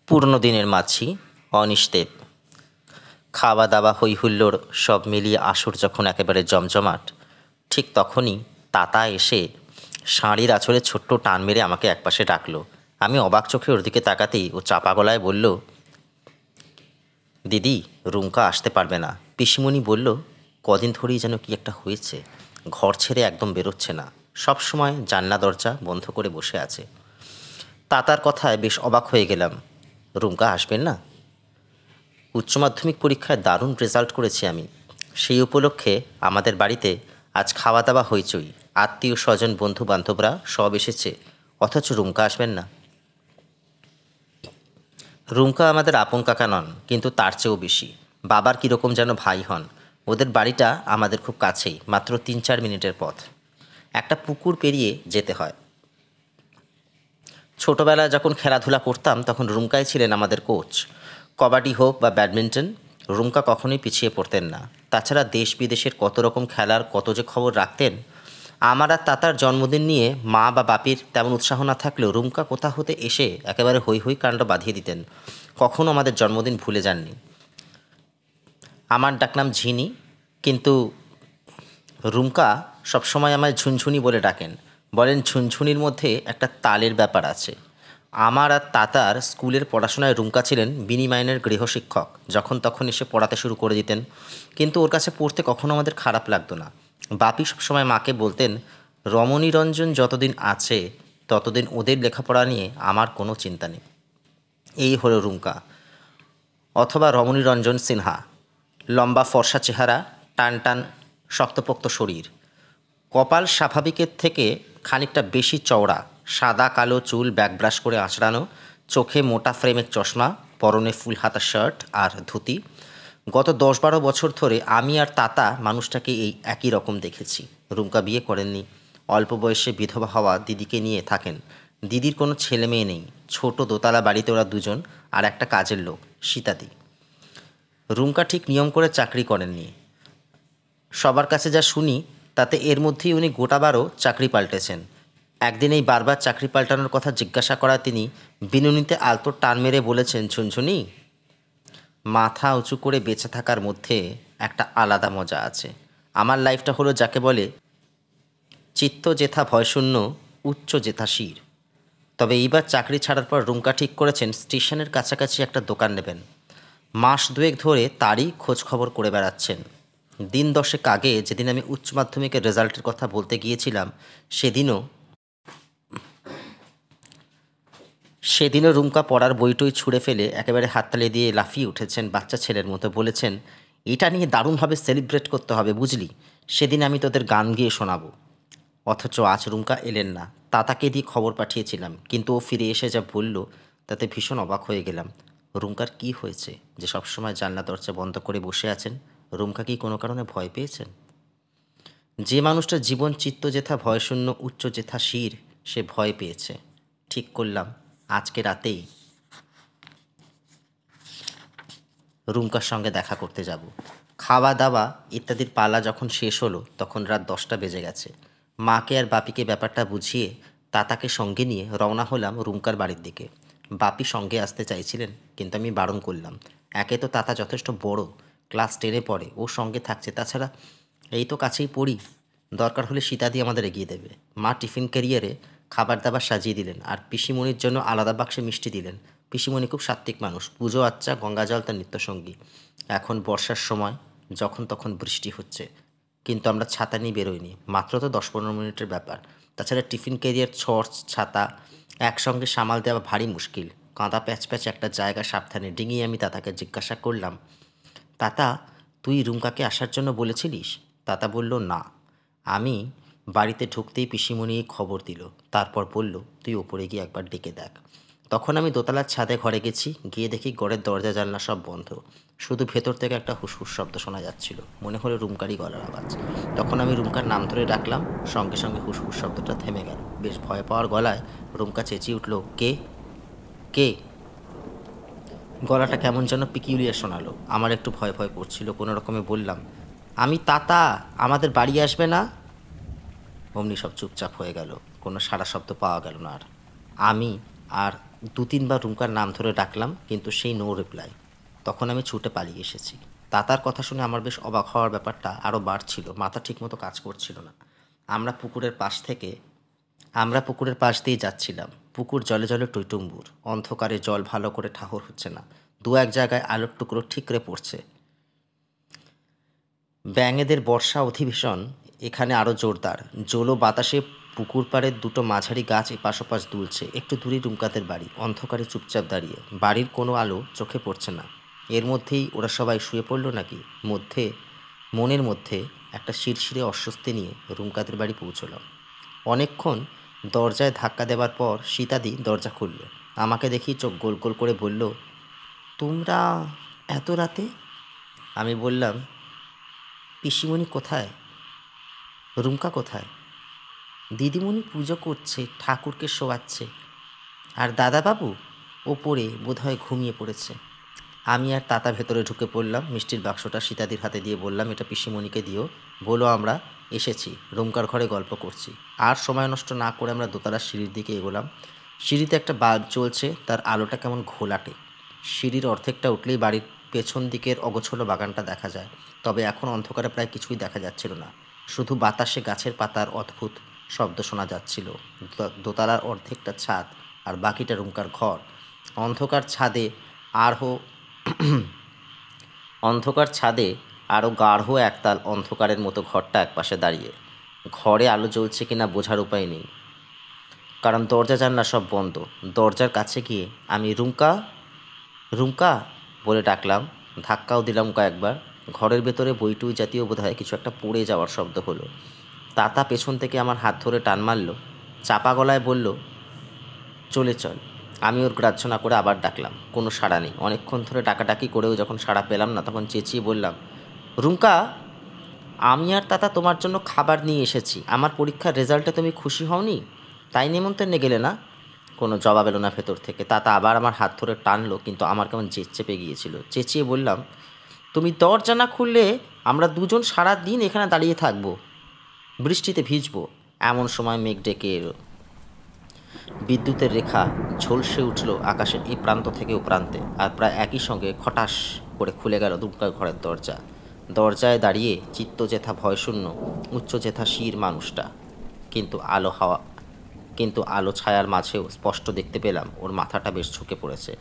পুরনো দিনের মাছি অনিশদেব। খাওয়া দাওয়া হই হুল্লোড় সব মিলিয়ে আসর যখন একেবারে জমজমাট, ঠিক তখনই তাতা এসে শাঁড়ির আঁচলে ছোট্ট টান মেরে আমাকে একপাশে ডাকলো। আমি অবাক চোখে ওর দিকে তাকাতেই ও চাপা গলায় বলল, দিদি, রুমকা আসতে পারবে না। পিসিমণি বলল, কদিন ধরেই যেন কি একটা হয়েছে, ঘর ছেড়ে একদম বেরোচ্ছে না, সব সময় জানলা দরজা বন্ধ করে বসে আছে। তাতার কথায় বেশ অবাক হয়ে গেলাম। রুমকা আসবেন না? উচ্চ মাধ্যমিক পরীক্ষায় দারুণ রেজাল্ট করেছি আমি। সেই উপলক্ষে আমাদের বাড়িতে আজ খাওয়া দাওয়া হইচই, আত্মীয় স্বজন বন্ধু বান্ধবরা সব এসেছে, অথচ রুমকা আসবেন না। রুমকা আমাদের আপন কাকা নন, কিন্তু তার চেয়েও বেশি বাবার কীরকম যেন ভাই হন। ওদের বাড়িটা আমাদের খুব কাছেই, মাত্র 3-4 মিনিটের পথ। একটা পুকুর পেরিয়ে যেতে হয়। ছোটবেলায় যখন খেলাধুলা করতাম তখন রুমকাই ছিলেন আমাদের কোচ। কবাডি হোক বা ব্যাডমিন্টন, রুমকা কখনোই পিছিয়ে পড়তেন না। তাছাড়া দেশ বিদেশের কত রকম খেলার কত যে খবর রাখতেন। আমার আর তাতার জন্মদিন নিয়ে মা বা বাপির তেমন উৎসাহ না থাকলেও রুমকা কোথা হতে এসে একেবারে হৈ হৈ কাণ্ড বাঁধিয়ে দিতেন। কখনো আমাদের জন্মদিন ভুলে যাননি। আমার ডাকনাম ঝিনি, কিন্তু রুমকা সবসময় আমায় ঝুনঝুনি বলে ডাকেন। বলেন, ঝুনঝুনির মধ্যে একটা তালের ব্যাপার আছে। আমার আর তাতার স্কুলের পড়াশোনায় রুমকা ছিলেন বিনিমাইনের গৃহশিক্ষক। যখন তখন এসে পড়াতে শুরু করে দিতেন, কিন্তু ওর কাছে পড়তে কখনো আমাদের খারাপ লাগতো না। বাপি সবসময় মাকে বলতেন, রমণীরঞ্জন যতদিন আছে ততদিন ওদের লেখাপড়া নিয়ে আমার কোনো চিন্তা নেই। এই হলো রুমকা, অথবা রমণীরঞ্জন সিনহা। লম্বা ফর্সা চেহারা, টান টান শক্তপোক্ত শরীর, কপাল স্বাভাবিকের থেকে খানিকটা বেশি চওড়া, সাদা কালো চুল ব্যাকব্রাশ করে আঁচড়ানো, চোখে মোটা ফ্রেমের চশমা, পরনে ফুল হাতা শার্ট আর ধুতি। গত 10-12 বছর ধরে আমি আর তাতা মানুষটাকে এই একই রকম দেখেছি। রুমকা বিয়ে করেননি, অল্প বয়সে বিধবা হওয়া দিদিকে নিয়ে থাকেন। দিদির কোনো ছেলে মেয়ে নেই, ছোট দোতলা বাড়িতে ওরা দুজন আর একটা কাজের লোক, সীতাদি। রুমকা ঠিক নিয়ম করে চাকরি করেননি। সবার কাছে যা শুনি তাতে এর মধ্যেই উনি গোটাবারও চাকরি পাল্টেছেন। একদিন এই বারবার চাকরি পাল্টানোর কথা জিজ্ঞাসা করা তিনি বিনুনিতে আলতো টান মেরে বলেছেন, ঝুনঝুনি, মাথা উঁচু করে বেঁচে থাকার মধ্যে একটা আলাদা মজা আছে। আমার লাইফটা হলো যাকে বলে চিত্ত যেথা ভয়শূন্য, উচ্চ যেথা শির। তবে এইবার চাকরি ছাড়ার পর রুমকা ঠিক করেছেন স্টেশনের কাছাকাছি একটা দোকান নেবেন। মাস দুয়েক ধরে তারই খোঁজ খবর করে বেড়াচ্ছেন। দিন 10 আগে যেদিন আমি উচ্চ মাধ্যমিকের রেজাল্টের কথা বলতে গিয়েছিলাম, সেদিনও রুমকা পড়ার বইটই ছুঁড়ে ফেলে একেবারে হাততালি দিয়ে লাফিয়ে উঠেছেন বাচ্চা ছেলের মতো। বলেছেন, এটা নিয়ে দারুণভাবে সেলিব্রেট করতে হবে, বুঝলি? সেদিন আমি তোদের গান গিয়ে শোনাবো। অথচ আজ রুমকা এলেন না। তাতাকে দিয়ে খবর পাঠিয়েছিলাম, কিন্তু ও ফিরে এসে যা বলল তাতে ভীষণ অবাক হয়ে গেলাম। রুমকার কি হয়েছে যে সবসময় জানলা দরজা বন্ধ করে বসে আছেন? রুমকা কি কোনো কারণে ভয় পেয়েছেন? যে মানুষটার জীবন চিত্ত যেথা ভয়শূন্য, উচ্চ যেথা শির, সে ভয় পেয়েছে। ঠিক করলাম আজকে রাতেই রুমকার সঙ্গে দেখা করতে যাব। খাওয়া দাওয়া ইত্যাদির পালা যখন শেষ হলো তখন রাত 10টা বেজে গেছে। মাকে আর বাপিকে ব্যাপারটা বুঝিয়ে তাতাকে সঙ্গে নিয়ে রওনা হলাম রুমকার বাড়ির দিকে। বাপি সঙ্গে আসতে চাইছিলেন, কিন্তু আমি বারণ করলাম। একে তো তাতা যথেষ্ট বড়, ক্লাস 10-এ পড়ে, ও সঙ্গে থাকছে। তাছাড়া এই তো কাছেই পড়ি, দরকার হলে সীতাদি আমাদের এগিয়ে দেবে। মা টিফিন ক্যারিয়ারে খাবার দাবার সাজিয়ে দিলেন, আর পিসিমণির জন্য আলাদা বাক্সে মিষ্টি দিলেন। পিসিমণি খুব সাত্ত্বিক মানুষ, পুজো আচ্চা গঙ্গাজল তার নিত্যসঙ্গী। এখন বর্ষার সময়, যখন তখন বৃষ্টি হচ্ছে, কিন্তু আমরা ছাতা নিয়ে বেরোইনি। মাত্র তো 10-15 মিনিটের ব্যাপার। তাছাড়া টিফিন ক্যারিয়ার, টর্চ, ছাতা একসঙ্গে সামাল দেওয়া ভারী মুশকিল। কাঁদা প্যাচ প্যাচ একটা জায়গা সাবধানে ডিঙিয়ে আমি তাতাকে জিজ্ঞাসা করলাম, তাতা, তুই রুমকাকে আসার জন্য বলেছিলিস? তাতা বলল, না। আমি বাড়িতে ঢুকতেই পিসিমণি খবর দিল। তারপর বলল, তুই ওপরে গিয়ে একবার ডেকে দেখ। তখন আমি দোতলার ছাদে ঘরে গেছি। গিয়ে দেখি ঘরের দরজা জানলা সব বন্ধ, শুধু ভেতর থেকে একটা হুসহুস শব্দ শোনা যাচ্ছিল। মনে হলো রুমকারই গলার আওয়াজ। তখন আমি রুমকার নাম ধরে ডাকলাম, সঙ্গে সঙ্গে হুসহুস শব্দটা থেমে গেল। বেশ ভয় পাওয়ার গলায় রুমকা চেঁচিয়ে উঠল, কে? কে? গলাটা কেমন যেন পিকিউলিয়ার শোনালো। আমার একটু ভয় ভয় করছিল। কোনো রকমে বললাম, আমি তাতা, আমাদের বাড়ি আসবে না? অমনি সব চুপচাপ হয়ে গেল, কোনো সাড়া শব্দ পাওয়া গেল না। আর আমি আর 2-3 বার রুমকার নাম ধরে ডাকলাম, কিন্তু সেই নো রিপ্লাই। তখন আমি ছুটে পালিয়ে এসেছি। তাতার কথা শুনে আমার বেশ অবাক হওয়ার ব্যাপারটা আরও বাড়ছিল, মাথা ঠিকমতো কাজ করছিল না। আমরা পুকুরের পাশ দিয়ে যাচ্ছিলাম। পুকুর জলে জলে টইটুম্বুর, অন্ধকারে জল ভালো করে ঠাহর হচ্ছে না, দু এক জায়গায় আলোর টুকরো ঠিকরে পড়ছে। ব্যাঙেদের বর্ষা অধিবেশন এখানে আরও জোরদার। জোলো বাতাসে পুকুর পাড়ের দুটো মাঝারি গাছ এপাশ ওপাশ দুলছে। একটু দূরেই রুমকাদের বাড়ি, অন্ধকারে চুপচাপ দাঁড়িয়ে। বাড়ির কোনো আলো চোখে পড়ছে না। এর মধ্যেই ওরা সবাই শুয়ে পড়ল নাকি? মনের মধ্যে একটা শিরশিরে অস্বস্তি নিয়ে রুমকাদের বাড়ি পৌঁছলাম। অনেকক্ষণ দরজায় ধাক্কা দেবার পর সীতাদি দরজা খুলল। আমাকে দেখি চোখ গোল গোল করে বলল, তোমরা এত রাতে? আমি বললাম, পিসিমণি কোথায়? রুমকা কোথায়? দিদিমণি পুজো করছে, ঠাকুরকে শোয়াচ্ছে। আর দাদাবাবু ওপরে বোধহয় ঘুমিয়ে পড়েছে। আমি আর তাতা ভেতরে ঢুকে পড়লাম। মিষ্টির বাক্সটা সীতাদির হাতে দিয়ে বললাম, এটা পিসিমণিকে দিও, বলো আমরা এসেছি, রুমকার ঘরে গল্প করছি। আর সময় নষ্ট না করে আমরা দোতলার সিঁড়ির দিকে এগোলাম। সিঁড়িতে একটা বাল্ব চলছে, তার আলোটা কেমন ঘোলাটে। সিঁড়ির অর্ধেকটা উঠলেই বাড়ির পেছন দিকের অগোছলো বাগানটা দেখা যায়। তবে এখন অন্ধকারে প্রায় কিছুই দেখা যাচ্ছিল না, শুধু বাতাসে গাছের পাতার অদ্ভুত শব্দ শোনা যাচ্ছিল। দোতলার অর্ধেকটা ছাদ আর বাকিটা রুমকার ঘর। অন্ধকার ছাদে আরও অন্ধকার ছাদে আরও গাঢ় একতাল অন্ধকারের মতো ঘরটা একপাশে দাঁড়িয়ে। ঘরে আলো জ্বলছে কিনা বোঝার উপায় নেই, কারণ দরজা জানলা সব বন্ধ। দরজার কাছে গিয়ে আমি রুমকা রুমকা বলে ডাকলাম, ধাক্কাও দিলাম কয়েকবার। ঘরের ভেতরে বইটুই জাতীয় বোধহয় কিছু একটা পড়ে যাওয়ার শব্দ হলো। তাতা পেছন থেকে আমার হাত ধরে টান মারল, চাপা গলায় বলল, চলে চল। আমি ওর গ্রাহ্য না করে আবার ডাকলাম, কোনো সাড়া নেই। অনেকক্ষণ ধরে ডাকাডাকি করেও যখন সাড়া পেলাম না, তখন চেঁচিয়ে বললাম, রুমকা, আমি আর তাতা তোমার জন্য খাবার নিয়ে এসেছি। আমার পরীক্ষার রেজাল্টে তুমি খুশি হওনি, তাই নেমন্তন্নে গেলে না। কোনো জবাব এলো না ভেতর থেকে। তাতা আবার আমার হাত ধরে টানলো, কিন্তু আমার কেমন জেদ চেপে গিয়েছিল। চেঁচিয়ে বললাম, তুমি দরজা না খুললে আমরা দুজন সারা দিন এখানে দাঁড়িয়ে থাকবো, বৃষ্টিতে ভিজবো। এমন সময় মেঘ ডেকে এলো। বিদ্যুতের রেখা ঝলসে উঠল আকাশের এই প্রান্ত থেকে ও প্রান্তে, আর প্রায় একই সঙ্গে খটাস করে খুলে গেল দুমকার ঘরের দরজা। দরজায় দাঁড়িয়ে চিত্তজেথা ভয়শূন্য, উচ্চজেথা শির মানুষটা। কিন্তু আলো ছায়ার মাঝেও স্পষ্ট দেখতে পেলাম ওর মাথাটা বেশ ঝুঁকে পড়েছে।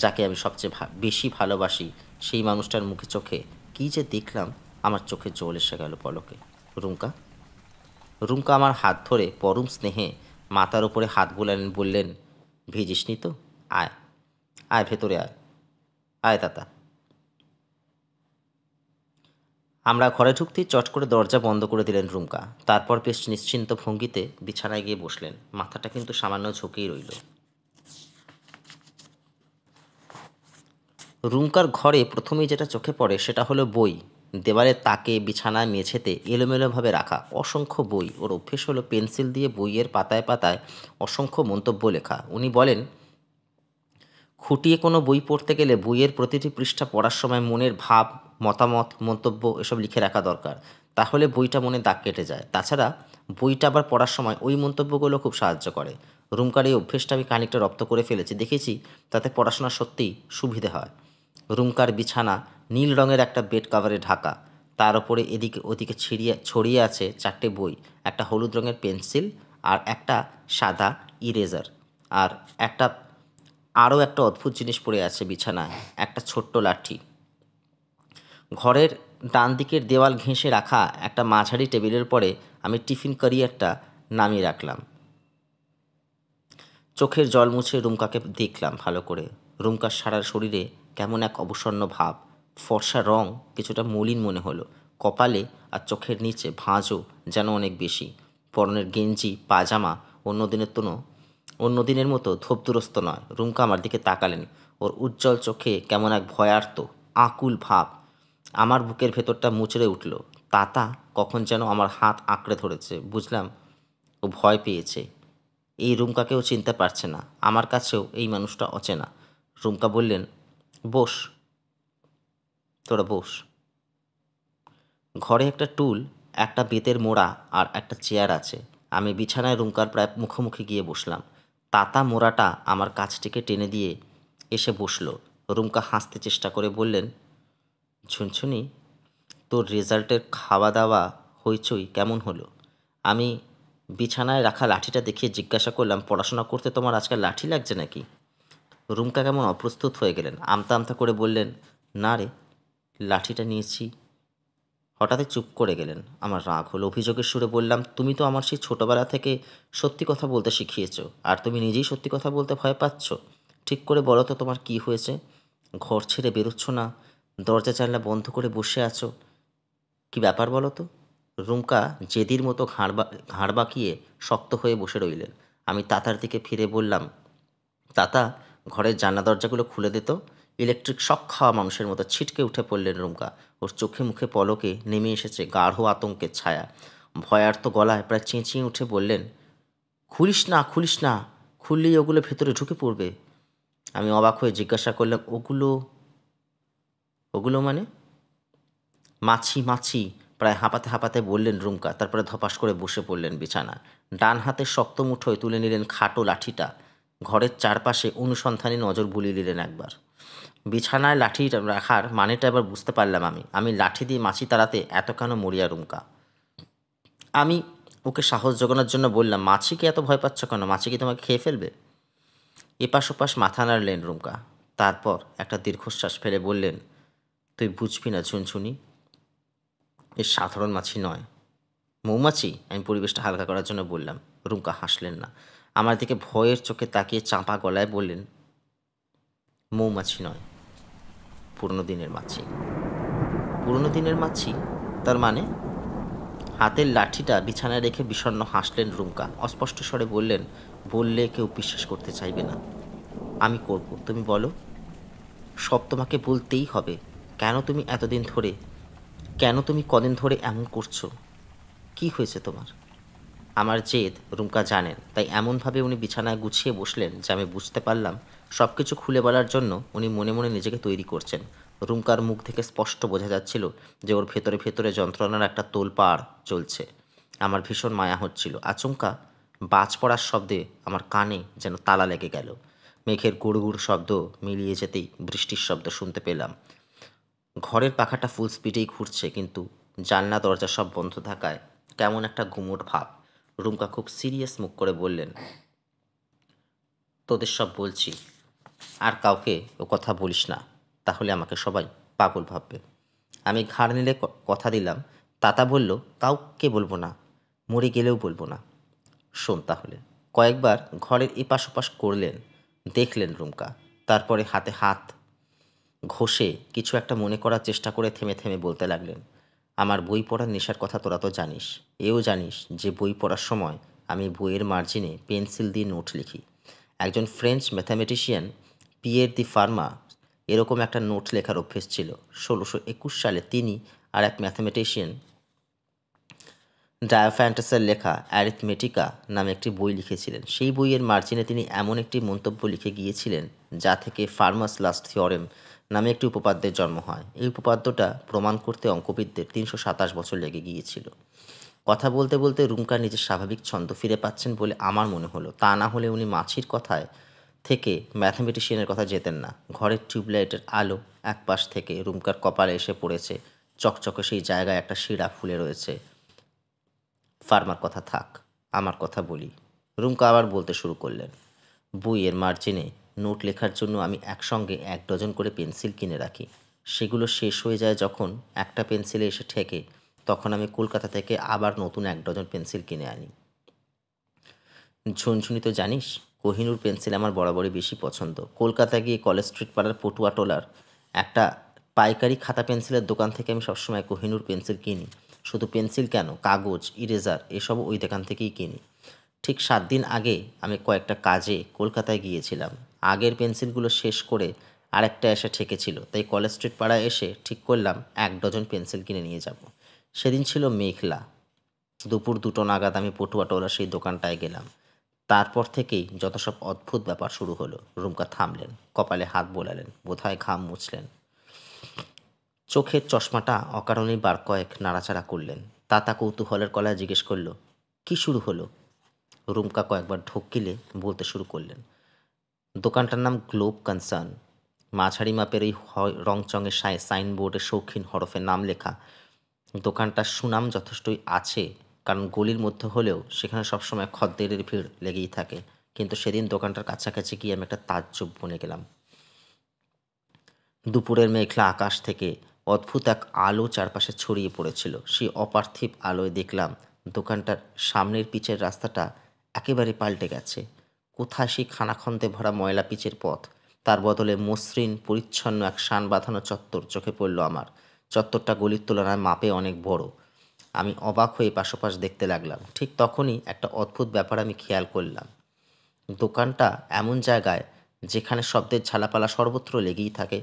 যাকে আমি সবচেয়ে বেশি ভালোবাসি, সেই মানুষটার মুখে চোখে কী যে দেখলাম, আমার চোখে জল এসে গেল পলকে। রুমকা রুমকা আমার হাত ধরে পরম স্নেহে মাথার উপরে হাত বোলালেন, বললেন, ভিজিসনি তো? আয় আয়, ভেতরে আয়, আয় তাতা। আমরা ঘরে ঢুকতেই চট করে দরজা বন্ধ করে দিলেন রুমকা। তারপর বেশ নিশ্চিন্ত ভঙ্গিতে বিছানায় গিয়ে বসলেন। মাথাটা কিন্তু সামান্য ঝুঁকেই রইল। রুমকার ঘরে প্রথমেই যেটা চোখে পড়ে সেটা হলো বই। দেওয়ালের তাকে, বিছানায়, মেঝেতে এলোমেলোভাবে রাখা অসংখ্য বই। ওর অভ্যেস হলো পেন্সিল দিয়ে বইয়ের পাতায় পাতায় অসংখ্য মন্তব্য লেখা। উনি বলেন, খুঁটিয়ে কোনো বই পড়তে গেলে বইয়ের প্রতিটি পৃষ্ঠা পড়ার সময় মনের ভাব, মতামত, মন্তব্য এসব লিখে রাখা দরকার। তাহলে বইটা মনে দাগ কেটে যায়। তাছাড়া বইটা আবার পড়ার সময় ওই মন্তব্যগুলো খুব সাহায্য করে। রুমকার এই অভ্যেসটা আমি খানিকটা রপ্ত করে ফেলেছি, দেখেছি তাতে পড়াশোনা সত্যিই সুবিধে হয়। রুমকার বিছানা নীল রঙের একটা বেড কাভারে ঢাকা। তার ওপরে এদিকে ওদিকে ছড়িয়ে আছে 4টে বই, একটা হলুদ রঙের পেন্সিল, আর একটা সাদা ইরেজার, আর আরও একটা অদ্ভুত জিনিস পড়ে আছে বিছানায়, একটা ছোট্ট লাঠি। ঘরের ডান দিকের দেওয়াল ঘেঁষে রাখা একটা মাঝারি টেবিলের পরে আমি টিফিন ক্যারিয়ারটা নামিয়ে রাখলাম। চোখের জল মুছে রুমকাকে দেখলাম ভালো করে। রুমকার সারা শরীরে কেমন এক অবসন্ন ভাব। ফর্সা রং কিছুটা মলিন মনে হলো। কপালে আর চোখের নিচে ভাঁজও যেন অনেক বেশি। পরনের গেঞ্জি পাজামা অন্য দিনের মতো ধোপদুরস্ত নয়। রুমকা আমার দিকে তাকালেন। ওর উজ্জ্বল চোখে কেমন এক ভয়ার্ত আকুল ভাব। আমার বুকের ভেতরটা মুচড়ে উঠল। তাতা কখন যেন আমার হাত আঁকড়ে ধরেছে। বুঝলাম ও ভয় পেয়েছে। এই রুমকাকেও চিনতে পারছে না। আমার কাছেও এই মানুষটা অচেনা। রুমকা বললেন, বস, তোরা বস। ঘরে একটা টুল, একটা বেতের মোড়া আর একটা চেয়ার আছে। আমি বিছানায় রুমকার প্রায় মুখোমুখি গিয়ে বসলাম। তাতা মোড়াটা আমার কাছটিকে টেনে দিয়ে এসে বসল। রুমকা হাসতে চেষ্টা করে বললেন, ঝুনঝুনি, তোর রেজাল্টের খাওয়া দাওয়া হইচই কেমন হলো? আমি বিছানায় রাখা লাঠিটা দেখিয়ে জিজ্ঞাসা করলাম, পড়াশোনা করতে তোমার আজকাল লাঠি লাগছে নাকি? রুমকা কেমন অপ্রস্তুত হয়ে গেলেন। আমতা আমতা করে বললেন, না রে, লাঠিটা নিয়েছি। হঠাৎই চুপ করে গেলেন। আমার রাগ হলো। অভিযোগের সুরে বললাম, তুমি তো আমার সেই ছোটবেলা থেকে সত্যি কথা বলতে শিখিয়েছ, আর তুমি নিজেই সত্যি কথা বলতে ভয় পাচ্ছ। ঠিক করে বলো তো তোমার কি হয়েছে? ঘর ছেড়ে বেরোচ্ছ না, দরজা জানলা বন্ধ করে বসে আছো, কি ব্যাপার বলো তো? রুমকা জেদির মতো ঘাড় বাঁকিয়ে শক্ত হয়ে বসে রইলেন। আমি তাতার দিকে ফিরে বললাম, তাতা, ঘরের জানলা দরজাগুলো খুলে দিত। ইলেকট্রিক শক খাওয়া মানুষের মতো ছিটকে উঠে পড়লেন রুমকা। ওর চোখে মুখে পলকে নেমে এসেছে গাঢ় আতঙ্কের ছায়া। ভয়ার্ত গলায় প্রায় চেঁচিয়ে উঠে বললেন, খুলিস না, খুলিস না, খুললেই ওগুলো ভেতরে ঢুকে পড়বে। আমি অবাক হয়ে জিজ্ঞাসা করলাম, ওগুলো ওগুলো মানে? মাছি, মাছি, প্রায় হাঁপাতে হাঁপাতে বললেন রুমকা। তারপরে ধপাস করে বসে পড়লেন বিছানায়। ডান হাতের শক্ত মুঠোয় তুলে নিলেন খাটো লাঠিটা। ঘরের চারপাশে অনুসন্ধানী নজর বুলিয়ে দিলেন একবার। বিছানায় লাঠি রাখার মানেটা এবার বুঝতে পারলাম আমি। আমি লাঠি দিয়ে মাছি তাড়াতে এত কেন মরিয়া রুমকা? আমি ওকে সাহস জোগানোর জন্য বললাম, মাছিকে এত ভয় পাচ্ছ কেন? মাছি কি তোমাকে খেয়ে ফেলবে? এপাশ ওপাশ মাথা নাড়লেন রুমকা। তারপর একটা দীর্ঘশ্বাস ফেলে বললেন, তুই বুঝবি না ঝুনঝুনি, এ সাধারণ মাছি নয়, মৌমাছি। আমি পরিবেশটা হালকা করার জন্য বললাম। রুমকা হাসলেন না। আমার দিকে ভয়ের চোখে তাকিয়ে চাপা গলায় বললেন, মৌমাছি নয়, পুরনো দিনের মাছি। পুরনো দিনের মাছি? তার মানে? হাতের লাঠিটা বিছানায় রেখে বিষণ্ণ হাসলেন রুমকা। অস্পষ্ট স্বরে বললেন, বললে কেউ বিশ্বাস করতে চাইবে না। আমি করব, তুমি বলো। সব তোমাকে বলতেই হবে। কেন তুমি এতদিন ধরে, কেন তুমি কদিন ধরে এমন করছো? কি হয়েছে তোমার? আমার জেদ রুমকা জানেন, তাই এমনভাবে উনি বিছানায় গুছিয়ে বসলেন যে আমি বুঝতে পারলাম সব কিছু খুলে বলার জন্য উনি মনে মনে নিজেকে তৈরি করছেন। রুমকার মুখ থেকে স্পষ্ট বোঝা যাচ্ছিল যে ওর ভেতরে ভেতরে যন্ত্রণার একটা তোলপাড় চলছে। আমার ভীষণ মায়া হচ্ছিল। আচমকা বাজ পড়ার শব্দে আমার কানে যেন তালা লেগে গেল। মেঘের গুড়গুড় শব্দ মিলিয়ে যেতেই বৃষ্টির শব্দ শুনতে পেলাম। ঘরের পাখাটা ফুল স্পিডেই ঘুরছে, কিন্তু জানলা দরজা সব বন্ধ থাকায় কেমন একটা গুমোট ভাব। রুমকা খুব সিরিয়াস মুখ করে বললেন, তোদের সব বলছি, আর কাউকে ও কথা বলিস না, তাহলে আমাকে সবাই পাগল ভাববে। আমি ঘাড় নেড়ে কথা দিলাম। তাতা বলল, কাউকে বলবো না, মরে গেলেও বলবো না। শোন তাহলে। কয়েকবার ঘরের এপাশ ওপাশ করলেন, দেখলেন রুমকা। তারপরে হাতে হাত ঘষে কিছু একটা মনে করার চেষ্টা করে থেমে থেমে বলতে লাগলেন, আমার বই পড়ার নেশার কথা তোরা তো জানিস। এও জানিস যে বই পড়ার সময় আমি বইয়ের মার্জিনে পেন্সিল দিয়ে নোট লিখি। একজন ফ্রেঞ্চ ম্যাথামেটিশিয়ান, পিয়ের দি ফার্মা, এরকম একটা নোট লেখার অভ্যেস ছিল। 1621 সালে তিনি আর এক ম্যাথামেটিশিয়ান ডায়োফ্যান্টাসের লেখা অ্যারিথমেটিকা নামে একটি বই লিখেছিলেন। সেই বইয়ের মার্জিনে তিনি এমন একটি মন্তব্য লিখে গিয়েছিলেন যা থেকে ফার্মাস লাস্ট থিওরেম নামে একটি উপপাদ্যের জন্ম হয়। এই উপপাদ্যটা প্রমাণ করতে অঙ্কবিদদের 327 বছর লেগে গিয়েছিল। কথা বলতে বলতে রুমকা নিজের স্বাভাবিক ছন্দ ফিরে পাচ্ছেন বলে আমার মনে হলো। তা না হলে উনি মাছির কথায় থেকে ম্যাথামেটিশিয়ানের কথা যেতেন না। ঘরের টিউবলাইটের আলো এক পাশ থেকে রুমকার কপালে এসে পড়েছে। চকচকে সেই জায়গায় একটা শিরা ফুলে রয়েছে। ফার্মার কথা থাক, আমার কথা বলি। রুমকা আবার বলতে শুরু করলেন, বইয়ের মার্জিনে নোট লেখার জন্য আমি একসঙ্গে 1 ডজন করে পেন্সিল কিনে রাখি। সেগুলো শেষ হয়ে যায় যখন একটা পেন্সিলে এসে ঠেকে, তখন আমি কলকাতা থেকে আবার নতুন 1 ডজন পেন্সিল কিনে আনি। ঝুনঝুনি, তো জানিস কোহিনূর পেন্সিল আমার বরাবরই বেশি পছন্দ। কলকাতা গিয়ে কলেজ স্ট্রিট পাড়ার পটুয়া টোলার একটা পাইকারি খাতা পেন্সিলের দোকান থেকে আমি সবসময় কোহিনূর পেন্সিল কিনি। শুধু পেন্সিল কেন, কাগজ, ইরেজার এসবও ওই দোকান থেকেই কিনি। ঠিক 7 দিন আগে আমি কয়েকটা কাজে কলকাতায় গিয়েছিলাম। আগের পেন্সিলগুলো শেষ করে আরেকটা এসে ঠেকেছিল, তাই কলেজ স্ট্রিট পাড়ায় এসে ঠিক করলাম 1 ডজন পেন্সিল কিনে নিয়ে যাব। সেদিন ছিল মেঘলা। দুপুর 2টো নাগাদ আমি পটুয়াটোলা সেই দোকানটায় গেলাম। তারপর থেকেই যত সব অদ্ভুত ব্যাপার শুরু হলো। রুমকা থামলেন, কপালে হাত বোলালেন, বোধহয় ঘাম মুছলেন। চোখের চশমাটা অকারণেই বার কয়েক নাড়াচাড়া করলেন। তাতা কৌতূহলের গলায় জিজ্ঞেস করল, কি শুরু হলো? রুমকা কয়েকবার ঢোক গিলে বলতে শুরু করলেন, দোকানটার নাম গ্লোব কনসার্ন। মাঝারি মাপের এই রংচঙের সাইনবোর্ডে শৌখিন হরফে নাম লেখা। দোকানটার সুনাম যথেষ্টই আছে, কারণ গলির মধ্যে হলেও সেখানে সবসময় খদ্দেরের ভিড় লেগেই থাকে। কিন্তু সেদিন দোকানটার কাছাকাছি গিয়ে আমি একটা তাজ্জব বনে গেলাম। দুপুরের মেঘলা আকাশ থেকে অদ্ভুত এক আলো চারপাশে ছড়িয়ে পড়েছিল। সেই অপার্থিব আলোয় দেখলাম দোকানটার সামনের পিচের রাস্তাটা একেবারে পাল্টে গেছে। কোথায় সেই খানাখন্দে ভরা ময়লা পিচের পথ, তার বদলে মসৃণ পরিচ্ছন্ন এক শান বাঁধানো চত্বর চোখে পড়ল আমার। চত্বরটা গলির তুলনায় মাপে অনেক বড়। আমি অবাক হয়ে পাশোপাশ দেখতে লাগলাম। ঠিক তখনই একটা অদ্ভুত ব্যাপার আমি খেয়াল করলাম। দোকানটা এমন জায়গায় যেখানে শব্দের ঝালাপালা সর্বত্র লেগেই থাকে।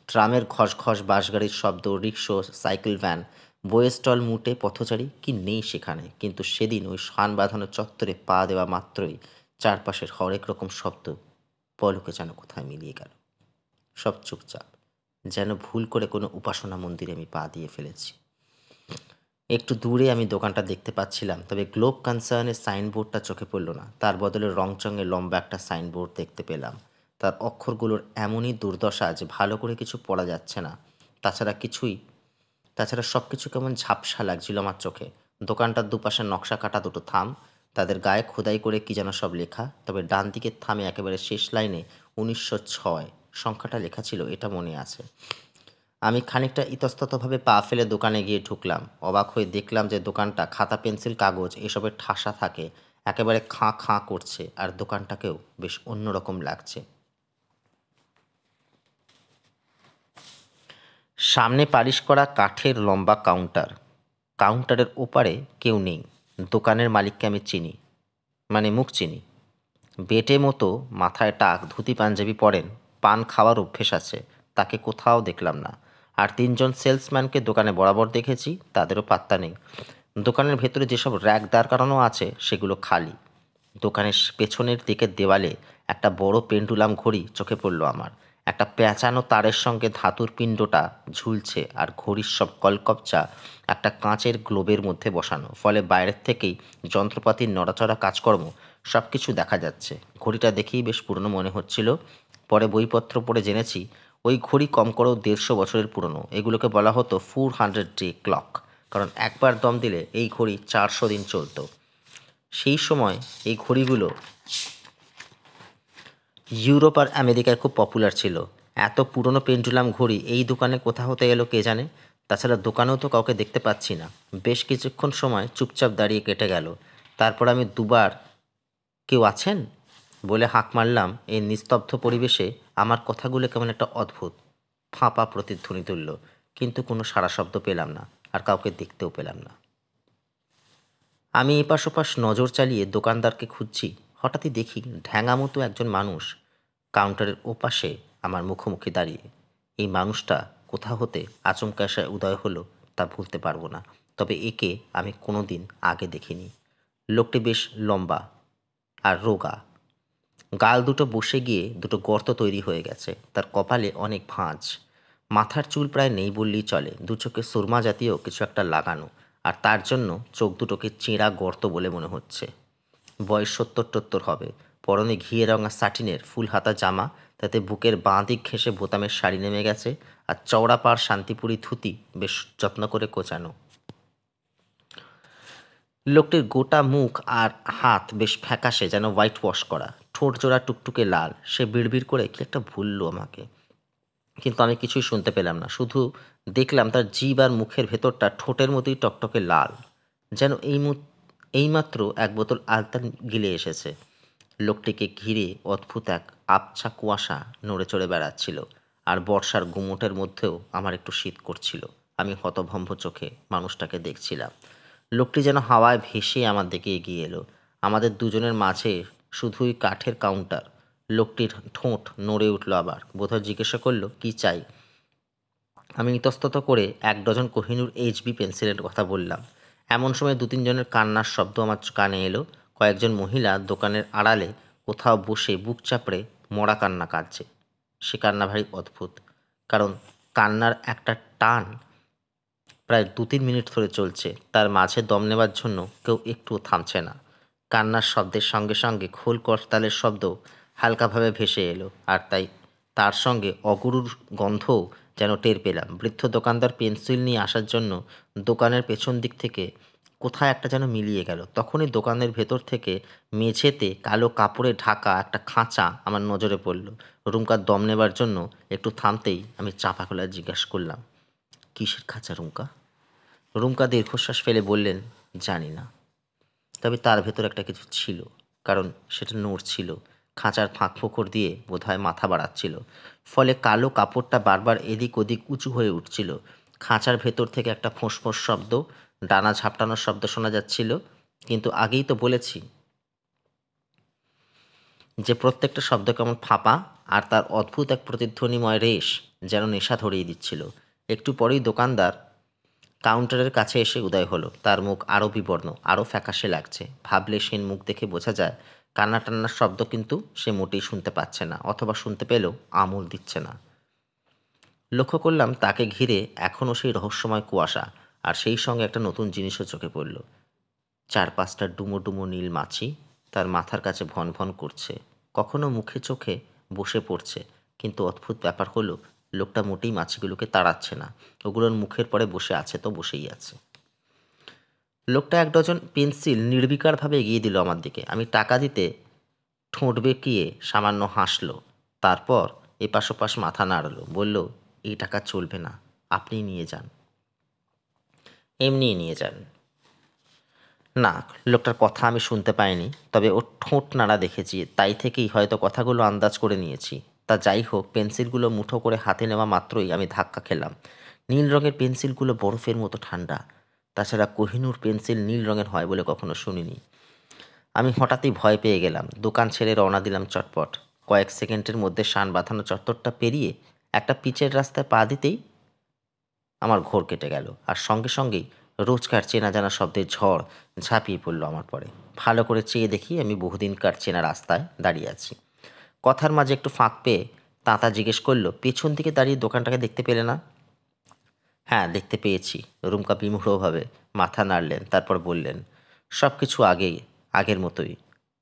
ট্রামের ঘসঘস, বাসগাড়ির শব্দ, রিকশো, সাইকেল ভ্যান, বইয়ের স্টল, মুটে পথচারী কি নেই সেখানে। কিন্তু সেদিন ওই শান বাঁধানো চত্বরে পা দেওয়া মাত্রই চারপাশের হরেক রকম শব্দ পলকে যেন কোথায় মিলিয়ে গেল। সব চুপচাপ, যেন ভুল করে কোনো উপাসনা মন্দিরে আমি পা দিয়ে ফেলেছি। একটু দূরে আমি দোকানটা দেখতে পাচ্ছিলাম, তবে গ্লোব কনসার্নের সাইনবোর্ডটা চোখে পড়ল না। তার বদলে রংচঙে লম্বা একটা সাইনবোর্ড দেখতে পেলাম। তার অক্ষরগুলোর এমনই দুর্দশা যে ভালো করে কিছু পড়া যাচ্ছে না। তাছাড়া সব কিছু কেমন ঝাপসা লাগছিল আমার চোখে। দোকানটার দুপাশে নকশা কাটা দুটো থাম, তাদের গায়ে খোদাই করে কি যেন সব লেখা। তবে ডান দিকের থামে একেবারে শেষ লাইনে 1906 সংখ্যাটা লেখা ছিল, এটা মনে আছে। আমি খানিকটা ইতস্ততভাবে পা ফেলে দোকানে গিয়ে ঢুকলাম। অবাক হয়ে দেখলাম যে দোকানটা খাতা, পেন্সিল, কাগজ এসবের ঠাসা থাকে একেবারে খাঁ খাঁ করছে, আর দোকানটাকেও বেশ অন্যরকম লাগছে। সামনে পালিশ করা কাঠের লম্বা কাউন্টার। কাউন্টারের ওপারে কেউ নেই। দোকানের মালিককে আমি চিনি, মানে মুখ চিনি। বেটে মতো, মাথায় টাক, ধুতি পাঞ্জাবি পরেন, পান খাওয়ার অভ্যেস আছে। তাকে কোথাও দেখলাম না। আর তিনজন সেলসম্যানকে দোকানে বরাবর দেখেছি, তাদেরও পাত্তা নেই। দোকানের ভেতরে যেসব র্যাক দাঁড় করানো আছে সেগুলো খালি। দোকানের পেছনের দিকের দেওয়ালে একটা বড় পেন্ডুলাম ঘড়ি চোখে পড়ল আমার। একটা পেঁচানো তারের সঙ্গে ধাতুর পিণ্ডটা ঝুলছে, আর ঘড়ির সব কলকবচা একটা কাঁচের গ্লোবের মধ্যে বসানো। ফলে বাইরের থেকেই যন্ত্রপাতির নড়াচড়া, কাজকর্ম সব কিছু দেখা যাচ্ছে। ঘড়িটা দেখেই বেশ পুরনো মনে হচ্ছিল। পরে বইপত্র পড়ে জেনেছি ওই ঘড়ি কম করেও 150 বছরের পুরনো। এগুলোকে বলা হতো 400 ডে ক্লক, কারণ একবার দম দিলে এই ঘড়ি 400 দিন চলতো। সেই সময় এই ঘড়িগুলো ইউরোপ আর আমেরিকায় খুব পপুলার ছিল। এত পুরনো পেন্ডুলাম ঘড়ি এই দোকানে কোথা হতে এলো কে জানে। তাছাড়া দোকানেও তো কাউকে দেখতে পাচ্ছি না। বেশ কিছুক্ষণ সময় চুপচাপ দাঁড়িয়ে কেটে গেল। তারপর আমি দুবার কেউ আছেন বলে হাঁক মারলাম। এই নিস্তব্ধ পরিবেশে আমার কথাগুলো কেমন একটা অদ্ভুত ফাঁপা প্রতিধ্বনি তুলল। কিন্তু কোনো সাড়া শব্দ পেলাম না, আর কাউকে দেখতেও পেলাম না। আমি এপাশ ওপাশ নজর চালিয়ে দোকানদারকে খুঁজছি। হঠাৎই দেখি ঢ্যাঙা মতো একজন মানুষ কাউন্টারের ওপাশে আমার মুখোমুখি দাঁড়িয়ে। এই মানুষটা কোথা হতে আচমকা এসে উদয় হলো তা ভুলতে পারবো না। তবে একে আমি কোনো দিন আগে দেখিনি। লোকটি বেশ লম্বা আর রোগা। গাল দুটো বসে গিয়ে দুটো গর্ত তৈরি হয়ে গেছে। তার কপালে অনেক ভাঁজ। মাথার চুল প্রায় নেই বললেই চলে। দু চোখে সুরমা জাতীয় কিছু একটা লাগানো, আর তার জন্য চোখ দুটোকে চেরা গর্ত বলে মনে হচ্ছে। বয়স 70-70 হবে। পরনে ঘিয়ে রঙা সাটিনের ফুল হাতা জামা, তাতে বুকের বাঁ দিক ঘেঁষে বোতামের শাড়ি নেমে গেছে, আর চওড়া পাড় শান্তিপুরি ধুতি বেশ যত্ন করে কোচানো। লোকটির গোটা মুখ আর হাত বেশ ফ্যাকাশে, যেন হোয়াইট ওয়াশ করা। ঠোঁট জোড়া টুকটুকে লাল। সে বিড়বিড় করে কি একটা বলল আমাকে, কিন্তু আমি কিছুই শুনতে পেলাম না। শুধু দেখলাম তার জিভ আর মুখের ভেতরটা ঠোঁটের মতোই টকটকে লাল, যেন এইমাত্র এক বোতল আলতা গিলে এসেছে। লোকটিকে ঘিরে অদ্ভুত এক আবছা কুয়াশা নড়ে চড়ে বেড়াচ্ছিল, আর বর্ষার গুমোটের মধ্যেও আমার একটু শীত করছিল। আমি হতভম্ব চোখে মানুষটাকে দেখছিলাম। লোকটি যেন হাওয়ায় ভেসে আমার দিকে এগিয়ে এলো। আমাদের দুজনের মাঝে শুধুই কাঠের কাউন্টার। লোকটির ঠোঁট নড়ে উঠল আবার। বোধহয় জিজ্ঞাসা করলো কি চাই। আমি ইতস্তত করে 1 ডজন কোহিনূর এইচবি পেন্সিলের কথা বললাম। এমন সময় 2-3 জনের কান্নার শব্দ আমার কানে এলো। কয়েকজন মহিলা দোকানের আড়ালে কোথাও বসে বুক চাপড়ে মরা কান্না কাঁদছে। সে কান্না ভারী অদ্ভুত, কারণ কান্নার একটা টান প্রায় 2-3 মিনিট ধরে চলছে। তার মাঝে দম নেবার জন্য কেউ একটুও থামছে না। কান্নার শব্দের সঙ্গে সঙ্গে খোল করতালের শব্দ হালকাভাবে ভেসে এলো, আর তাই তার সঙ্গে অগুরুর গন্ধও যেন টের পেলাম। বৃদ্ধ দোকানদার পেন্সিল নিয়ে আসার জন্য দোকানের পেছন দিক থেকে কোথায় একটা যেন মিলিয়ে গেল। তখনই দোকানের ভেতর থেকে মেঝেতে কালো কাপড়ে ঢাকা একটা খাঁচা আমার নজরে পড়ল। রুমকার দম নেবার জন্য একটু থামতেই আমি চাপা গলায় জিজ্ঞাসা করলাম, কিসের খাঁচা রুমকা? রুমকা দীর্ঘশ্বাস ফেলে বললেন, জানি না, তবে তার ভেতর একটা কিছু ছিল, কারণ সেটা নড়ছিল, খাঁচার ফাঁক ফোকর দিয়ে বোধহয় মাথা বাড়াচ্ছিল, ফলে কালো কাপড়টা বারবার এদিক ওদিক উঁচু হয়ে উঠছিল। খাঁচার ভেতর থেকে একটা ফোঁস শব্দ, ডানা ঝাপটানোর শব্দ শোনা যাচ্ছিল। কিন্তু আগেই তো বলেছি যে প্রত্যেকটা শব্দ কেমন ফাঁপা, আর তার অদ্ভুত এক প্রতিধ্বনিময় রেশ যেন নেশা ধরিয়ে দিচ্ছিল। একটু পরেই দোকানদার কাউন্টারের কাছে এসে উদয় হলো। তার মুখ আরও বিবর্ণ, আরও ফ্যাকাশে লাগছে। ভাবলে সেন মুখ দেখে বোঝা যায় কান্না টান্নার শব্দ কিন্তু সে মোটেই শুনতে পাচ্ছে না, অথবা শুনতে পেলেও আমল দিচ্ছে না। লক্ষ্য করলাম তাকে ঘিরে এখনও সেই রহস্যময় কুয়াশা, আর সেই সঙ্গে একটা নতুন জিনিসও চোখে পড়ল। 4-5টা ডুমো ডুমো নীল মাছি তার মাথার কাছে ভন ভন করছে, কখনো মুখে চোখে বসে পড়ছে। কিন্তু অদ্ভুত ব্যাপার হলো, লোকটা মোটেই মাছিগুলোকে তাড়াচ্ছে না, ওগুলোর মুখের পরে বসে আছে তো বসেই আছে। লোকটা 1 ডজন পেন্সিল নির্বিকারভাবে এগিয়ে দিল আমার দিকে। আমি টাকা দিতে ঠোঁট বেঁকিয়ে সামান্য হাসল, তারপর এপাশ ওপাশ মাথা নাড়ল, বলল, এই টাকা চলবে না, আপনিই নিয়ে যান। এমনিই নিয়ে যান। না, লোকটার কথা আমি শুনতে পাইনি, তবে ওর ঠোঁট নাড়া দেখেছি, তাই থেকেই হয়তো কথাগুলো আন্দাজ করে নিয়েছি। তা যাই হোক, পেন্সিলগুলো মুঠো করে হাতে নেওয়া মাত্রই আমি ধাক্কা খেলাম। নীল রঙের পেন্সিলগুলো বরফের মতো ঠান্ডা। তাছাড়া কোহিনূর পেন্সিল নীল রঙের হয় বলে কখনো শুনিনি। আমি হঠাৎই ভয় পেয়ে গেলাম। দোকান ছেড়ে রওনা দিলাম চটপট। কয়েক সেকেন্ডের মধ্যে শান বাঁধানো চত্বরটা পেরিয়ে একটা পিচের রাস্তায় পা দিতেই আমার ঘোর কেটে গেল, আর সঙ্গে সঙ্গেই রোজকার চেনা জানা শব্দের ঝড় ঝাঁপিয়ে পড়ল আমার পরে। ভালো করে চেয়ে দেখি আমি বহুদিনকার চেনা রাস্তায় দাঁড়িয়ে আছি। কথার মাঝে একটু ফাঁক পেয়ে তাতা জিজ্ঞেস করলো, পেছন দিকে দাঁড়িয়ে দোকানটাকে দেখতে পেলে না? হ্যাঁ, দেখতে পেয়েছি। রুমকা বিমূঢ়ভাবে মাথা নাড়লেন, তারপর বললেন, সব কিছু আগের মতোই।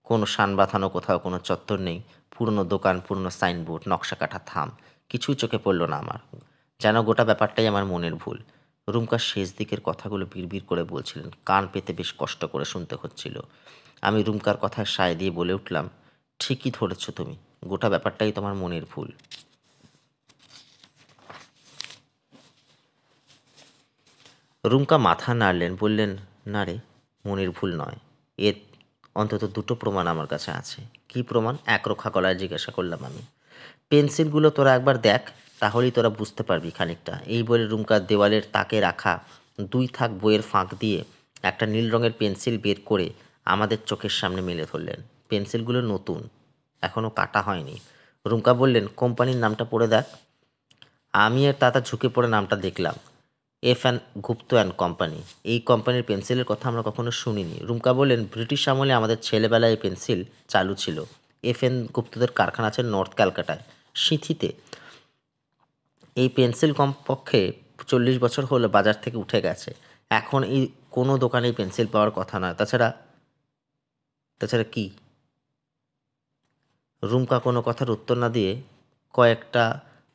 কোনো শান বাঁধানো কোথাও কোনো চত্বর নেই। পুরনো দোকান, পুরনো সাইনবোর্ড, নকশা কাটা থাম, কিছুই চোখে পড়ল না আমার। যেন গোটা ব্যাপারটাই আমার মনের ভুল। রুমকার শেষ দিকের কথাগুলো বিড়বিড় করে বলছিলেন, কান পেতে বেশ কষ্ট করে শুনতে হচ্ছিল। আমি রুমকার কথায় সায় দিয়ে বলে উঠলাম, ঠিকই ধরেছ তুমি, গোটা ব্যাপারটাই তোমার মনের ভুল। রুমকা মাথা নাড়লেন, বললেন, না রে, মনের ভুল নয়। এর অন্তত 2টো প্রমাণ আমার কাছে আছে। কী প্রমাণ? একরোখা গলায় জিজ্ঞাসা করলাম আমি। পেন্সিলগুলো তোরা একবার দেখ, তাহলেই তোরা বুঝতে পারবি খানিকটা। এই বলে রুমকার দেওয়ালের তাকে রাখা 2 থাক বইয়ের ফাঁক দিয়ে একটা নীল রঙের পেন্সিল বের করে আমাদের চোখের সামনে মেলে ধরলেন। পেন্সিলগুলো নতুন, এখনও কাটা হয়নি। রুমকা বললেন, কোম্পানির নামটা পড়ে দেখ। আমি আর তাতা ঝুঁকে পড়ে নামটা দেখলাম, গুপ্ত অ্যান্ড কোম্পানি। এই কোম্পানির পেন্সিলের কথা আমরা কখনো শুনিনি। রুমকা বললেন, ব্রিটিশ আমলে আমাদের ছেলেবেলায় এই পেন্সিল চালু ছিল। গুপ্তদের কারখানা আছে নর্থ ক্যালকাটায়, সিঁথিতে। এই পেন্সিল কমপক্ষে 40 বছর হলো বাজার থেকে উঠে গেছে। এখন এই কোনো দোকানেই পেন্সিল পাওয়ার কথা নয়। তাছাড়া তাছাড়া কি? রুমকা কোনো কথার উত্তর না দিয়ে কয়েকটা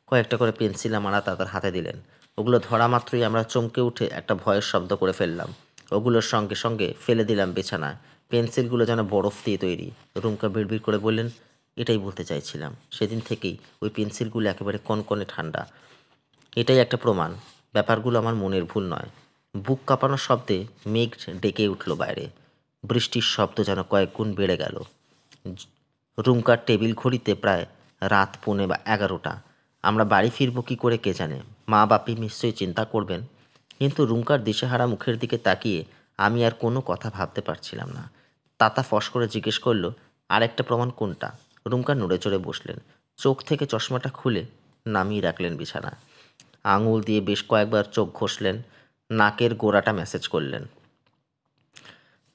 কয়েকটা করে পেন্সিল আমার তাতার হাতে দিলেন। ওগুলো ধরা মাত্রই আমরা চমকে উঠে একটা ভয়ের শব্দ করে ফেললাম। ওগুলোর সঙ্গে সঙ্গে ফেলে দিলাম বিছানায়। পেন্সিলগুলো যেন বরফ দিয়ে তৈরি। রুমকা বিড়বিড় করে বললেন, এটাই বলতে চাইছিলাম, সেদিন থেকেই ওই পেন্সিলগুলো একেবারে কনকনে ঠান্ডা। এটাই একটা প্রমাণ, ব্যাপারগুলো আমার মনের ভুল নয়। বুক কাঁপানোর শব্দে মেঘ ডেকে উঠল বাইরে। বৃষ্টির শব্দ যেন কয়েক গুণ বেড়ে গেল। রুমকার টেবিল ঘড়িতে প্রায় রাত 11:15। আমরা বাড়ি ফিরব কী করে কে জানে। মা বাপি নিশ্চয়ই চিন্তা করবেন। কিন্তু রুমকার দিশেহারা মুখের দিকে তাকিয়ে আমি আর কোনো কথা ভাবতে পারছিলাম না। তাতা ফস করে জিজ্ঞেস করলো, আরেকটা প্রমাণ কোনটা? রুমকা নড়ে চড়ে বসলেন, চোখ থেকে চশমাটা খুলে নামিয়ে রাখলেন বিছানা। আঙুল দিয়ে বেশ কয়েকবার চোখ ঘষলেন, নাকের গোড়াটা ম্যাসেজ করলেন।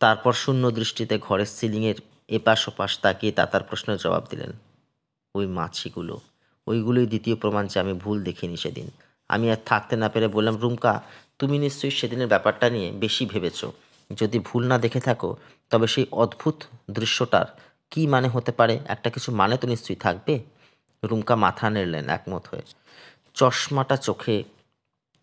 তারপর শূন্য দৃষ্টিতে ঘরের সিলিংয়ের এপাশ ওপাশ তাকিয়ে তাতার প্রশ্নের জবাব দিলেন, ওই মাছিগুলো, ওইগুলোই দ্বিতীয় প্রমাণ যে আমি ভুল দেখিনি সেদিন। আমি আর থাকতে না পেরে বললাম, রুমকা, তুমি নিশ্চয়ই সেদিনের ব্যাপারটা নিয়ে বেশি ভেবেছ। যদি ভুল না দেখে থাকো তবে সেই অদ্ভুত দৃশ্যটার কী মানে হতে পারে? একটা কিছু মানে তো নিশ্চয়ই থাকবে। রুমকা মাথা নেড়লেন একমত হয়ে। চশমাটা চোখে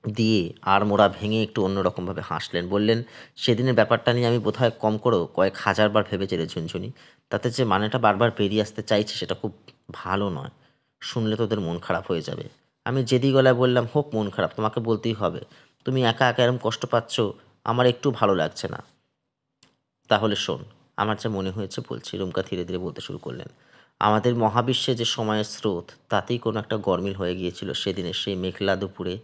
দিয়ে আড়মোড়া ভেঙে একটু অন্যরকমভাবে হাসলেন। বললেন, সেদিনের ব্যাপারটা নিয়ে আমি বোধহয় কম করেও কয়েক হাজারবার ভেবেছি রে ঝুনঝুনি। তাতে যে মানেটা বারবার বেরিয়ে আসতে চাইছে সেটা খুব ভালো নয়। শুনলে তোদের মন খারাপ হয়ে যাবে। আমি জেদি গলায় বললাম, হোক মন খারাপ, তোমাকে বলতেই হবে। তুমি একা একা এরম কষ্ট পাচ্ছ, আমার একটু ভালো লাগছে না। তাহলে শোন, আমার যা মনে হয়েছে বলছি। রুমকা ধীরে ধীরে বলতে শুরু করলেন। আমাদের মহাবিশ্বে যে সময়ের স্রোত, তাতেই কোনো একটা গরমিল হয়ে গিয়েছিল সেদিনের সেই মেঘলা দুপুরে।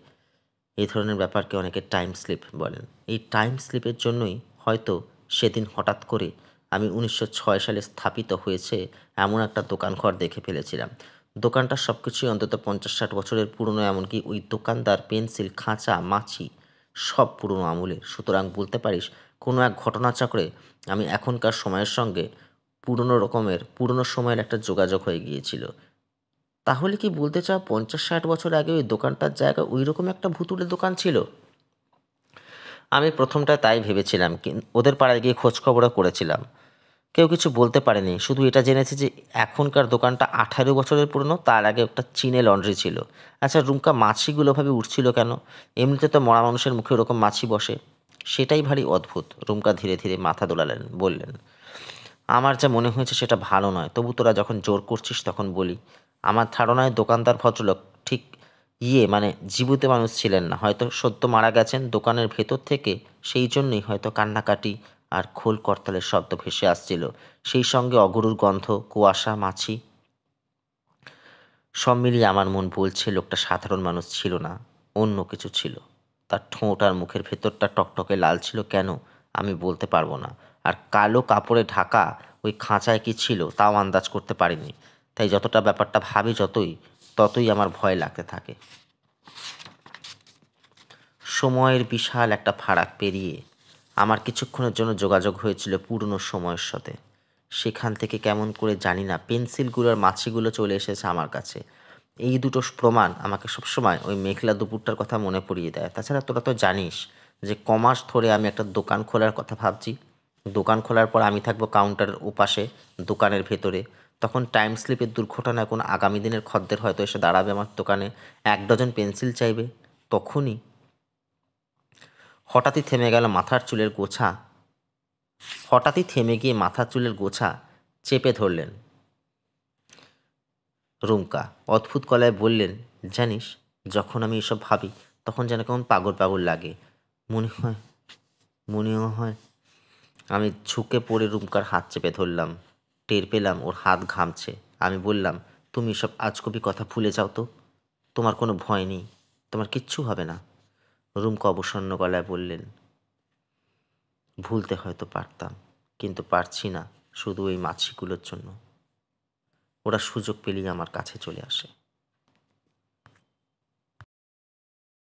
এই ধরনের ব্যাপারকে অনেকে টাইম স্লিপ বলেন। এই টাইম স্লিপের জন্যই হয়তো সেদিন হঠাৎ করে আমি 1906 সালে স্থাপিত হয়েছে এমন একটা দোকানঘর দেখে ফেলেছিলাম। দোকানটার সব কিছুই অন্তত 50-60 বছরের পুরনো, এমনকি ওই দোকানদার, পেন্সিল, খাঁচা, মাছি সব পুরনো আমলের। সুতরাং বলতে পারিস কোনো এক ঘটনাচক্রে আমি এখনকার সময়ের সঙ্গে পুরনো সময়ের একটা যোগাযোগ হয়ে গিয়েছিল। তাহলে কি বলতে চাও 50-60 বছর আগে ওই দোকানটার জায়গায় ওই রকম একটা ভুতুড়ে দোকান ছিল? আমি প্রথমটায় তাই ভেবেছিলাম। ওদের পাড়ায় গিয়ে খোঁজখবরও করেছিলাম। কেউ কিছু বলতে পারেনি। শুধু এটা জেনেছি যে এখনকার দোকানটা 18 বছরের পুরনো, তার আগে একটা চীনে লন্ড্রি ছিল। আচ্ছা রুমকা, মাছিগুলো ভাবে উঠছিল কেন? এমনিতে তো মরা মানুষের মুখে ওরকম মাছি বসে। সেটাই ভারী অদ্ভুত। রুমকা ধীরে ধীরে মাথা দোলালেন, বললেন, আমার যা মনে হয়েছে সেটা ভালো নয়, তবু তোরা যখন জোর করছিস তখন বলি। আমার ধারণায় দোকানদার ভদ্রলোক ঠিক মানে জীবিত মানুষ ছিলেন না, হয়তো সদ্য মারা গেছেন। দোকানের ভেতর থেকে সেই জন্যই হয়তো কান্নাকাটি আর খোল করতালের শব্দ ভেসে আসছিল, সেই সঙ্গে অগরুর গন্ধ, কুয়াশা, মাছি। সব মিলিয়ে আমার মন বলছে লোকটা সাধারণ মানুষ ছিল না, অন্য কিছু ছিল। তার ঠোঁট আর মুখের ভেতরটা টকটকে লাল ছিল কেন আমি বলতে পারবো না। আর কালো কাপড়ে ঢাকা ওই খাঁচায় কি ছিল তাও আন্দাজ করতে পারিনি। তাই যতটা ব্যাপারটা ভাবি ততই আমার ভয় লাগতে থাকে। সময়ের বিশাল একটা ফারাক পেরিয়ে আমার কিছুক্ষণের জন্য যোগাযোগ হয়েছিল পুরনো সময়ের সাথে। সেখান থেকে কেমন করে জানি না পেন্সিলগুলোর মাছিগুলো চলে এসেছে আমার কাছে। এই দুটো প্রমাণ আমাকে সবসময় ওই মেঘলা দুপুরটার কথা মনে পড়িয়ে দেয়। তাছাড়া তোরা তো জানিস যে কমাস ধরে আমি একটা দোকান খোলার কথা ভাবছি। দোকান খোলার পর আমি থাকবো কাউন্টারের ওপাশে, দোকানের ভেতরে। তখন টাইম স্লিপের দুর্ঘটনায় কোনো আগামী দিনের খদ্দের হয়তো এসে দাঁড়াবে আমার দোকানে, 1 ডজন পেন্সিল চাইবে। তখনই হঠাৎই থেমে গেল মাথার চুলের গোছা হঠাৎই থেমে গিয়ে মাথার চুলের গোছা চেপে ধরলেন রুমকা। অদ্ভুত গলায় বললেন, জানিস, যখন আমি এসব ভাবি তখন যেন কেমন পাগল পাগল লাগে। মনে হয় মনে হয় আমি ঝুঁকে পড়ে রুমকার হাত চেপে ধরলাম। টের পেলাম ওর হাত ঘামছে। আমি বললাম, তুমি সব আজগুবি কথা ভুলে যাও তো। তোমার কোনো ভয় নেই, তোমার কিচ্ছু হবে না। রুমকা অবসন্ন গলায় বললেন, ভুলতে হয়তো পারতাম, কিন্তু পারছি না শুধু ওই মাছিগুলোর জন্য। ওরা সুযোগ পেলেই আমার কাছে চলে আসে।